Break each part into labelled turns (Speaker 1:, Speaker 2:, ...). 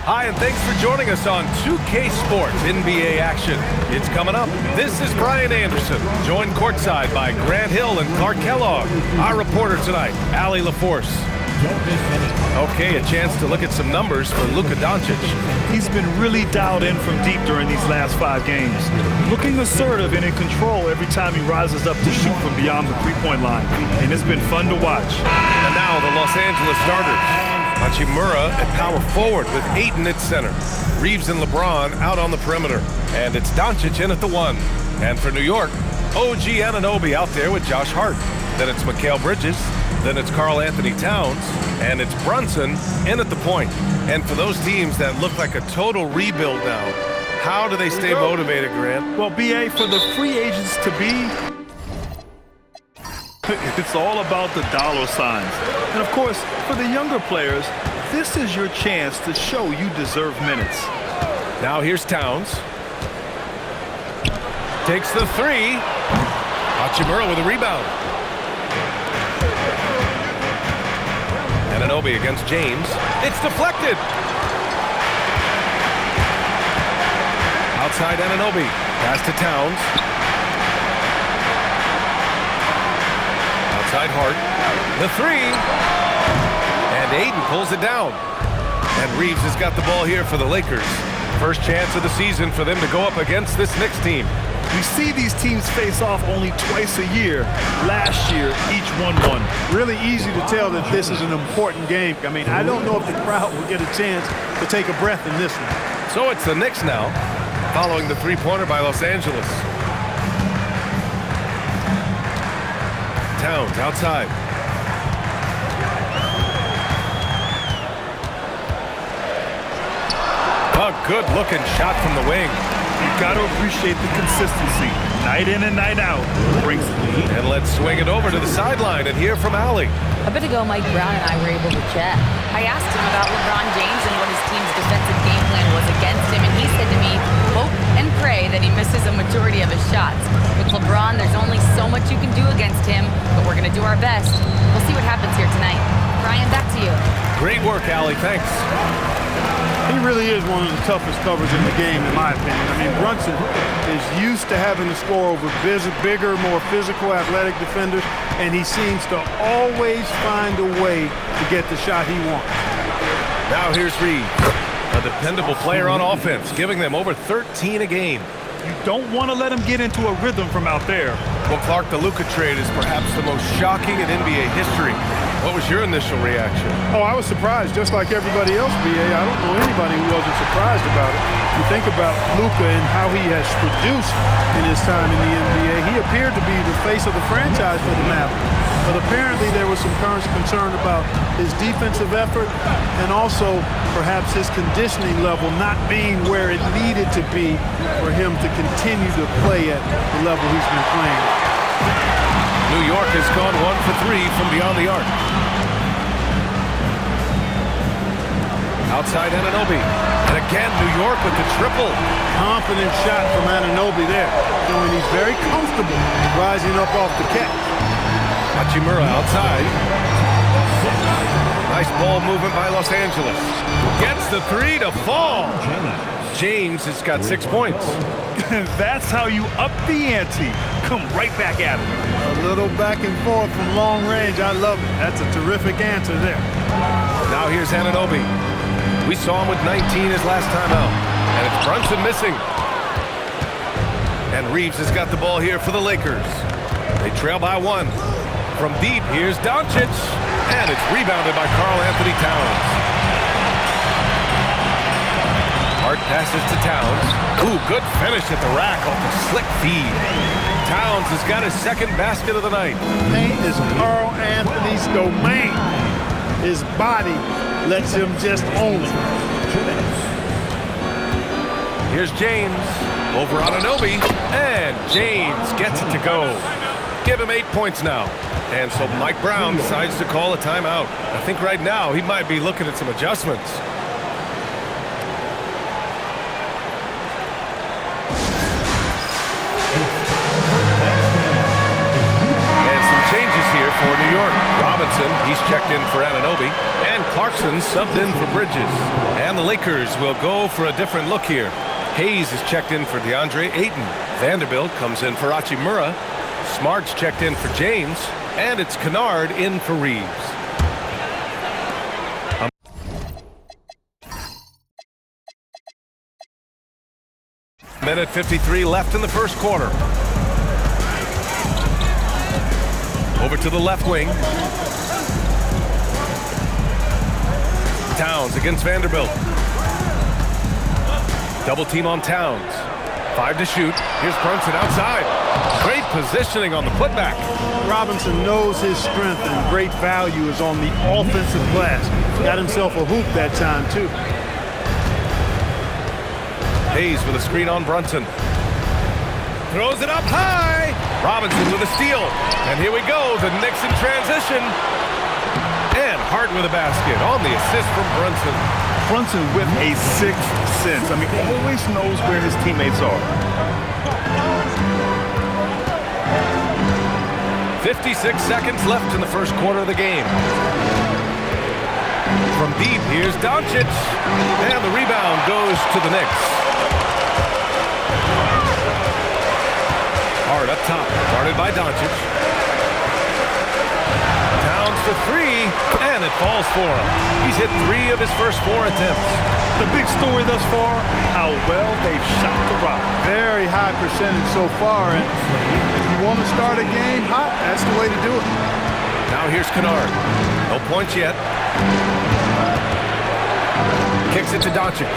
Speaker 1: Hi, and thanks for joining us on 2K Sports NBA action. It's coming up. This is Brian Anderson, joined courtside by Grant Hill and Clark Kellogg. Our reporter tonight, Allie LaForce. Okay, a chance to look at some numbers for Luka Doncic.
Speaker 2: He's been really dialed in from deep during these last 5 games. Looking assertive and in control every time he rises up to shoot from beyond the three-point line. And it's been fun to watch.
Speaker 1: And now the Los Angeles starters. Hachimura at power forward with Ayton at center. Reeves and LeBron out on the perimeter. And it's Doncic in at the 1. And for New York, OG Anunoby out there with Josh Hart. Then it's Mikal Bridges. Then it's Karl Anthony Towns. And it's Brunson in at the point. And for those teams that look like a total rebuild now, how do they stay motivated, Grant?
Speaker 2: Well, BA, for the free agents to be, it's all about the dollar signs. And of course, for the younger players, this is your chance to show you deserve minutes.
Speaker 1: Now here's Towns. Takes the 3. Hachimura with a rebound. Anunoby against James. It's deflected. Outside Anunoby. Pass to Towns. Outside Hart. The 3. And Ayton pulls it down. And Reeves has got the ball here for the Lakers. First chance of the season for them to go up against this Knicks team.
Speaker 2: We see these teams face off only twice a year. Last year, each won one.
Speaker 3: Really easy to tell that this is an important game. I mean, I don't know if the crowd will get a chance to take a breath in this one.
Speaker 1: So it's the Knicks now, following the three-pointer by Los Angeles. Towns outside. A good-looking shot from the wing.
Speaker 2: You've got to appreciate the consistency. Night in and night out brings the lead.
Speaker 1: And let's swing it over to the sideline and hear from Allie.
Speaker 4: A bit ago, Mike Brown and I were able to chat. I asked him about LeBron James and what his team's defensive game plan was against him, and he said to me, hope and pray that he misses a majority of his shots. With LeBron, there's only so much you can do against him, but we're going to do our best. We'll see what happens here tonight. Brian, back to you.
Speaker 1: Great work, Allie. Thanks.
Speaker 3: He really is one of the toughest covers in the game, in my opinion. I mean, Brunson is used to having to score over bigger, more physical, athletic defenders, and he seems to always find a way to get the shot he wants.
Speaker 1: Now here's Reeves, a dependable player on offense, giving them over 13 a game.
Speaker 2: You don't want to let him get into a rhythm from out there.
Speaker 1: Well, Clark, the Luka trade is perhaps the most shocking in NBA history. What was your initial reaction?
Speaker 3: Oh, I was surprised, just like everybody else, BA. I don't know anybody who wasn't surprised about it. You think about Luka and how he has produced in his time in the NBA. He appeared to be the face of the franchise for the Mavericks. But apparently there was some concern about his defensive effort and also perhaps his conditioning level not being where it needed to be for him to continue to play at the level he's been playing.
Speaker 1: New York has gone 1 for 3 from beyond the arc. Outside Anunoby. And again, New York with the triple.
Speaker 3: Confident shot from Anunoby there, showing he's very comfortable rising up off the catch.
Speaker 1: Hachimura outside. Nice ball movement by Los Angeles. Gets the 3 to fall. James has got 6 points.
Speaker 2: That's how you up the ante. Come right back at him.
Speaker 3: A little back and forth from long range. I love it. That's a terrific answer there.
Speaker 1: Now here's Anunoby. We saw him with 19 his last time out. And it's Brunson missing. And Reeves has got the ball here for the Lakers. They trail by 1. From deep, here's Doncic. And it's rebounded by Karl Anthony Towns. Hart passes to Towns. Ooh, good finish at the rack off the slick feed. Towns has got his second basket of the night.
Speaker 3: Paint is Karl Anthony's domain. His body lets him just own it.
Speaker 1: Here's James. Over on Anunoby. And James gets it to go. Give him 8 points now. And so Mike Brown decides to call a timeout. I think right now he might be looking at some adjustments. And some changes here for New York. Robinson, he's checked in for Anunoby. And Clarkson subbed in for Bridges. And the Lakers will go for a different look here. Hayes is checked in for DeAndre Ayton. Vanderbilt comes in for Hachimura. Smart's checked in for James. And it's Kennard in for Reeves. Minute 53 left in the first quarter. Over to the left wing. Towns against Vanderbilt. Double team on Towns. 5 to shoot. Here's Brunson outside. Great positioning on the putback.
Speaker 3: Robinson knows his strength and great value is on the offensive glass. Got himself a hoop that time, too.
Speaker 1: Hayes with a screen on Brunson. Throws it up high. Robinson with a steal. And here we go. The Knicks in transition. And Hart with a basket on the assist from Brunson.
Speaker 5: Brunson with a sixth sense. I mean, he always knows where his teammates are.
Speaker 1: 56 seconds left in the first quarter of the game. From deep, here's Doncic. And the rebound goes to the Knicks. Hard up top, guarded by Doncic. Towns for 3, and it falls for him. He's hit 3 of his first 4 attempts.
Speaker 2: The big story thus far, how well they've shot the rock.
Speaker 3: Very high percentage so far, and if you want to start a game hot, that's the way to do it.
Speaker 1: Now here's Kennard. No points yet. Kicks it to Doncic.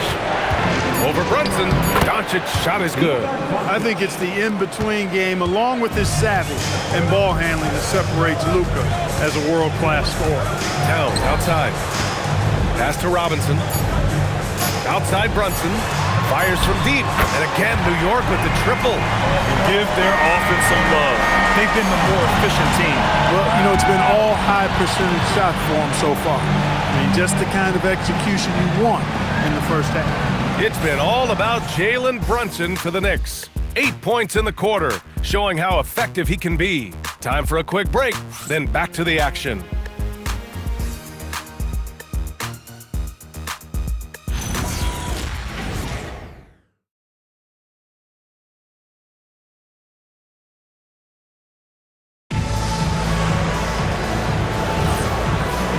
Speaker 1: Over Brunson. Doncic's shot is good.
Speaker 3: I think it's the in-between game, along with his savvy and ball handling, that separates Luka as a world-class scorer.
Speaker 1: Towns outside. Pass to Robinson. Outside Brunson. Fires from deep. And again, New York with the triple.
Speaker 2: Give their offense some love. They've been the more efficient team.
Speaker 3: Well, you know, it's been all high percentage shots for them so far. I mean, just the kind of execution you want in the first half.
Speaker 1: It's been all about Jalen Brunson for the Knicks. 8 points in the quarter, showing how effective he can be. Time for a quick break, then back to the action.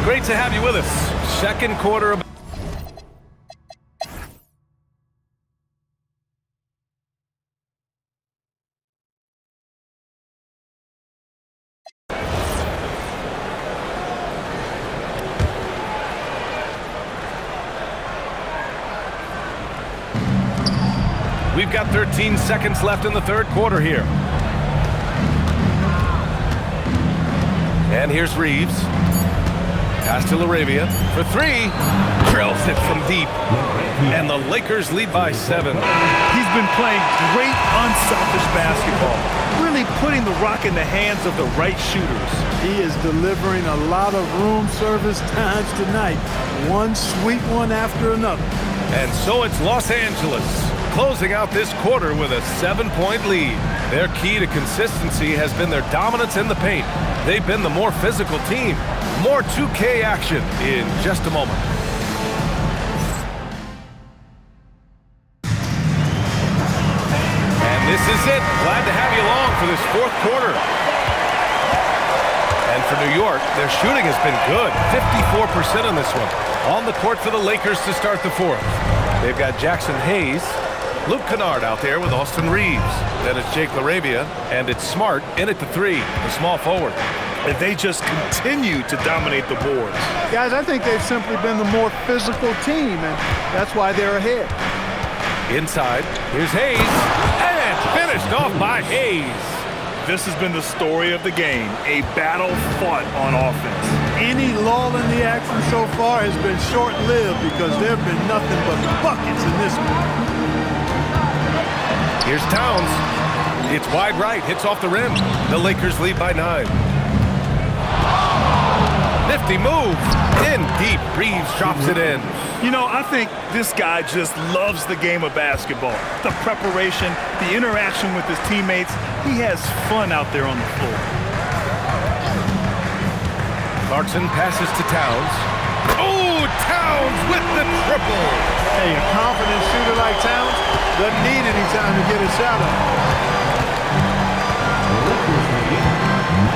Speaker 1: Great to have you with us. Second quarter of We've got 13 seconds left in the third quarter here. And here's Reeves. Pass to LaRavia for 3. Drills it from deep. And the Lakers lead by 7.
Speaker 2: He's been playing great unselfish basketball, really putting the rock in the hands of the right shooters.
Speaker 3: He is delivering a lot of room service times tonight. One sweet one after another.
Speaker 1: And so it's Los Angeles closing out this quarter with a 7-point lead. Their key to consistency has been their dominance in the paint. They've been the more physical team. More 2K action in just a moment. And this is it. Glad to have you along for this fourth quarter. And for New York, their shooting has been good. 54% on this one. On the court for the Lakers to start the fourth. They've got Jackson Hayes, Luke Kennard out there with Austin Reeves. Then it's Jake LaRavia, and it's Smart in at the 3, the small forward.
Speaker 2: And they just continue to dominate the boards.
Speaker 3: Guys, I think they've simply been the more physical team, and that's why they're ahead.
Speaker 1: Inside, here's Hayes, and finished off by Hayes.
Speaker 2: This has been the story of the game, a battle fought on offense.
Speaker 3: Any lull in the action so far has been short-lived because there have been nothing but buckets in this one.
Speaker 1: Here's Towns. It's wide right, hits off the rim. The Lakers lead by 9. Nifty move. In deep. Reeves drops it in.
Speaker 2: You know, I think this guy just loves the game of basketball. The preparation, the interaction with his teammates. He has fun out there on the floor.
Speaker 1: Clarkson passes to Towns. Oh, Towns with the triple.
Speaker 3: Hey, a confident shooter like Towns doesn't need any time to get a shot up.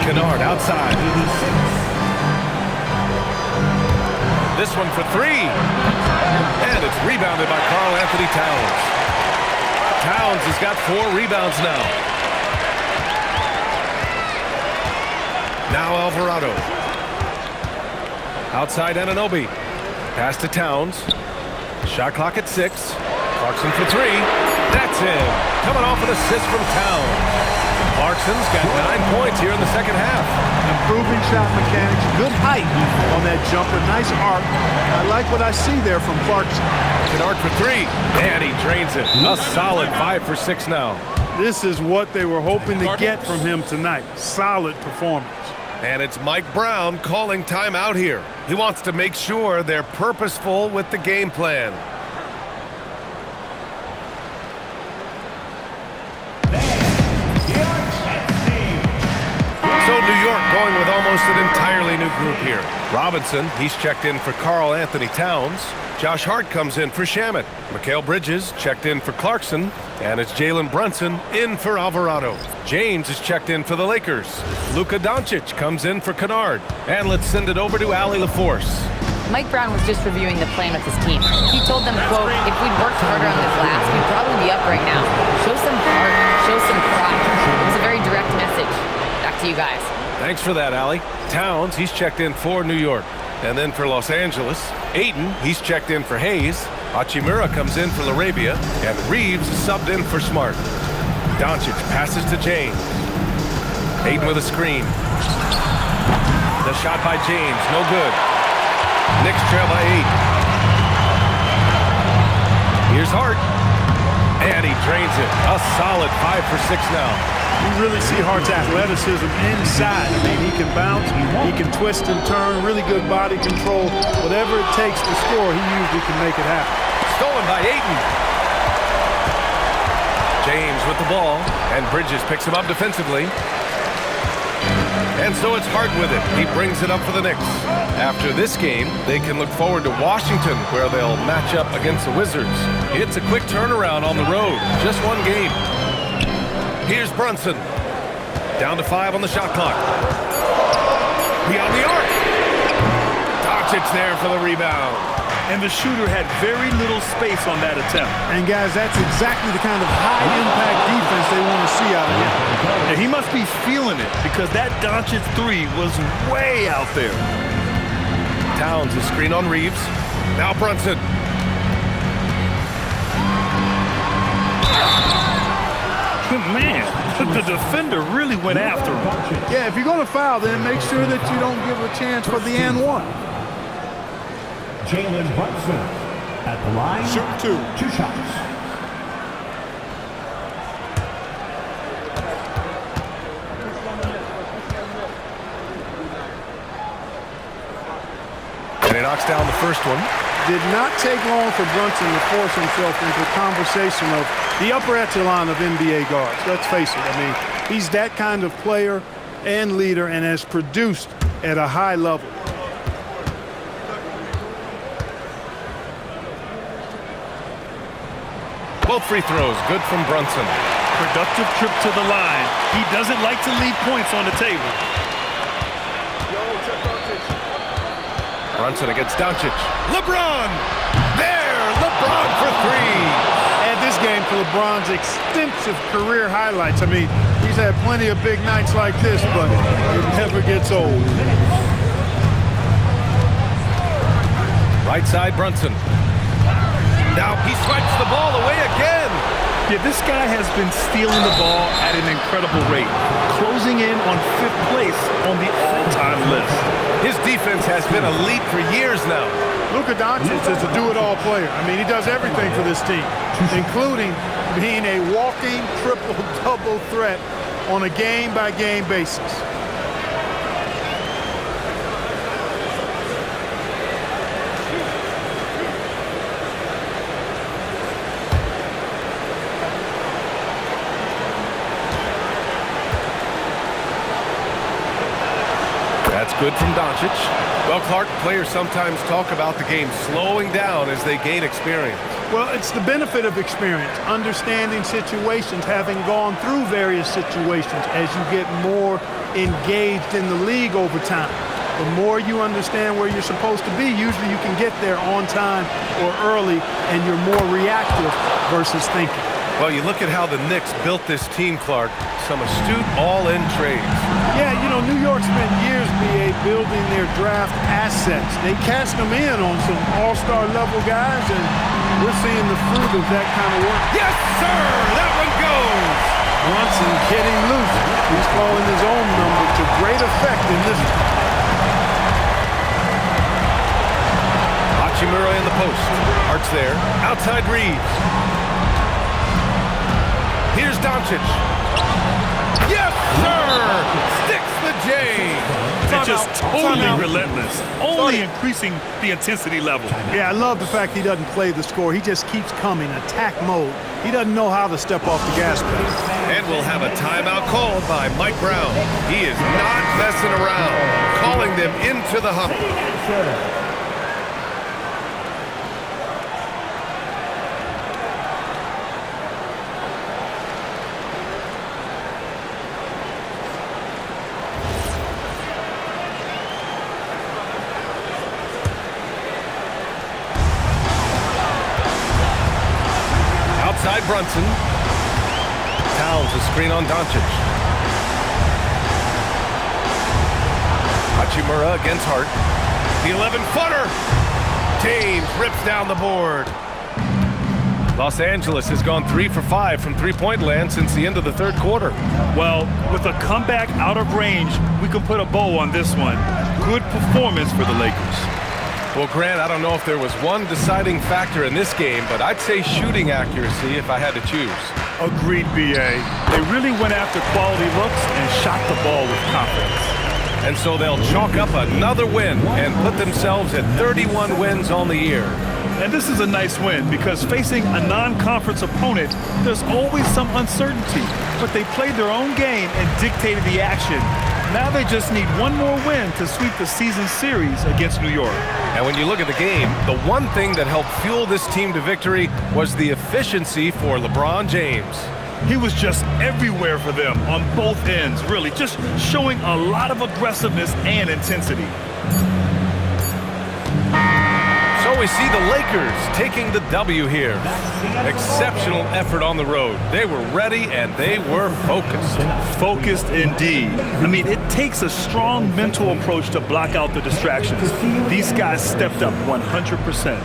Speaker 1: Kennard outside. This one for three. And it's rebounded by Karl Anthony Towns. Towns has got 4 rebounds now. Now Alvarado. Outside Anunoby. Pass to Towns. Shot clock at 6. Clarkson for 3. That's in. Coming off an assist from Towns. Clarkson's got 9 points here in the second half.
Speaker 3: Improving shot mechanics, good height on that jumper, nice arc. I like what I see there from Clarkson.
Speaker 1: Kennard for 3, and he drains it. A solid 5 for 6 now.
Speaker 3: This is what they were hoping to get from him tonight. Solid performance.
Speaker 1: And it's Mike Brown calling timeout here. He wants to make sure they're purposeful with the game plan. So New York going with almost an entirely new group here. Robinson, he's checked in for Karl Anthony Towns. Josh Hart comes in for Shamet. Mikal Bridges checked in for Clarkson. And it's Jalen Brunson in for Alvarado. James is checked in for the Lakers. Luka Doncic comes in for Kennard. And let's send it over to Allie LaForce.
Speaker 4: Mike Brown was just reviewing the plan with his team. He told them, quote, if we'd worked harder on the glass, we'd probably be up right now. Show some heart, show some pride. It was a very direct message. Back to you guys.
Speaker 1: Thanks for that, Allie. Towns, he's checked in for New York. And then for Los Angeles, Ayton, he's checked in for Hayes. Hachimura comes in for Larabia. And Reeves is subbed in for Smart. Doncic passes to James. Ayton with a screen. The shot by James, no good. Knicks trail by 8. Here's Hart. And he drains it. A solid 5 for 6 now.
Speaker 3: You really see Hart's athleticism inside. I mean, he can bounce, he can twist and turn, really good body control. Whatever it takes to score, he usually can make it happen.
Speaker 1: Stolen by Ayton. James with the ball, and Bridges picks him up defensively. And so it's Hart with it. He brings it up for the Knicks. After this game, they can look forward to Washington, where they'll match up against the Wizards. It's a quick turnaround on the road. Just one game. Here's Brunson. Down to 5 on the shot clock. Beyond the arc. Doncic there for the rebound.
Speaker 2: And the shooter had very little space on that attempt.
Speaker 3: And guys, that's exactly the kind of high-impact defense they want to see out of him.
Speaker 2: And he must be feeling it because that Doncic 3 was way out there.
Speaker 1: Towns is screen on Reeves. Now Brunson.
Speaker 2: Man, the defender really went after him.
Speaker 3: Yeah, if you're going to foul, then make sure that you don't give a chance for the and one.
Speaker 6: Jalen Brunson at the line.
Speaker 3: Shoot 2.
Speaker 6: 2 shots.
Speaker 1: And he knocks down the first one.
Speaker 3: Did not take long for Brunson to force himself into a conversation of the upper echelon of NBA guards. Let's face it. I mean, he's that kind of player and leader and has produced at a high level.
Speaker 1: Both free throws, good from Brunson.
Speaker 2: Productive trip to the line. He doesn't like to leave points on the table.
Speaker 1: Brunson against Doncic. LeBron! There! LeBron for 3!
Speaker 3: And this game for LeBron's extensive career highlights. I mean, he's had plenty of big nights like this, but it never gets old.
Speaker 1: Right side, Brunson. Now he swipes the ball away again.
Speaker 2: Yeah, this guy has been stealing the ball at an incredible rate, closing in on 5th place on the all-time list.
Speaker 1: His defense has been elite for years now.
Speaker 3: Luka Doncic is a do-it-all player. I mean, he does everything for this team, including being a walking triple-double threat on a game-by-game basis.
Speaker 1: good from Doncic. Well, Clark, players sometimes talk about the game slowing down as they gain experience.
Speaker 3: Well, it's the benefit of experience, understanding situations, having gone through various situations as you get more engaged in the league over time. The more you understand where you're supposed to be, usually you can get there on time or early, and you're more reactive versus thinking.
Speaker 1: Well, you look at how the Knicks built this team, Clark. Some astute all-in trades.
Speaker 3: Yeah, you know, New York spent years, BA, building their draft assets. They cashed them in on some all-star level guys, and we're seeing the fruit of that kind of work.
Speaker 1: Yes, sir! That one goes!
Speaker 3: Brunson getting loose. He's calling his own number to great effect in this one.
Speaker 1: Hachimura in the post. Hart's there. Outside Reeves. Here's Doncic. Yes, sir! Sticks the J.
Speaker 2: They're just totally relentless, only increasing the intensity level.
Speaker 3: Yeah, I love the fact he doesn't play the score. He just keeps coming, attack mode. He doesn't know how to step off the gas pedal.
Speaker 1: And we'll have a timeout called by Mike Brown. He is not messing around, calling them into the huddle. Outside Brunson. Towns a screen on Doncic. Hachimura against Hart. The 11-footer. James rips down the board. Los Angeles has gone 3 for 5 from three-point land since the end of the third quarter.
Speaker 2: Well, with a comeback out of range, we can put a bow on this one. Good performance for the Lakers.
Speaker 1: Well, Grant, I don't know if there was one deciding factor in this game, but I'd say shooting accuracy if I had to choose.
Speaker 2: Agreed, BA. They really went after quality looks and shot the ball with confidence.
Speaker 1: And so they'll chalk up another win and put themselves at 31 wins on the year.
Speaker 2: And this is a nice win because facing a non-conference opponent, there's always some uncertainty. But they played their own game and dictated the action. Now they just need one more win to sweep the season series against New York.
Speaker 1: And when you look at the game, the one thing that helped fuel this team to victory was the efficiency for LeBron James.
Speaker 2: He was just everywhere for them on both ends, really, just showing a lot of aggressiveness and intensity.
Speaker 1: So we see the Lakers taking the W here. Exceptional effort on the road. They were ready and they were focused.
Speaker 2: Focused indeed. I mean, it takes a strong mental approach to block out the distractions. These guys stepped up 100%.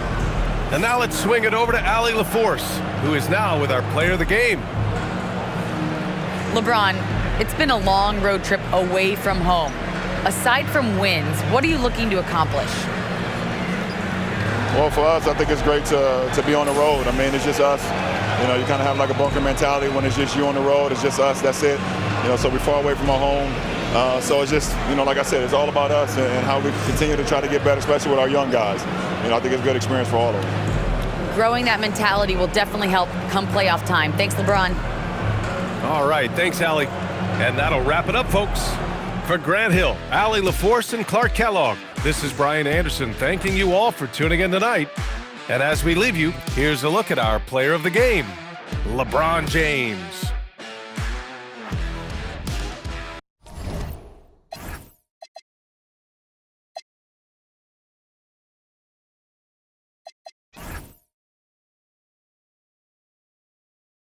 Speaker 1: And now let's swing it over to Allie LaForce, who is now with our player of the game.
Speaker 4: LeBron, it's been a long road trip away from home. Aside from wins, what are you looking to accomplish?
Speaker 7: Well, for us, I think it's great to be on the road. I mean, it's just us. You know, you kind of have like a bunker mentality when it's just you on the road. It's just us. That's it. You know, so we're far away from our home. So it's just, you know, like I said, it's all about us and how we continue to try to get better, especially with our young guys. You know, I think it's a good experience for all of them.
Speaker 4: Growing that mentality will definitely help come playoff time. Thanks, LeBron.
Speaker 1: All right, thanks, Allie. And that'll wrap it up, folks. For Grant Hill, Allie LaForce, and Clark Kellogg, this is Brian Anderson thanking you all for tuning in tonight. And as we leave you, here's a look at our player of the game, LeBron James.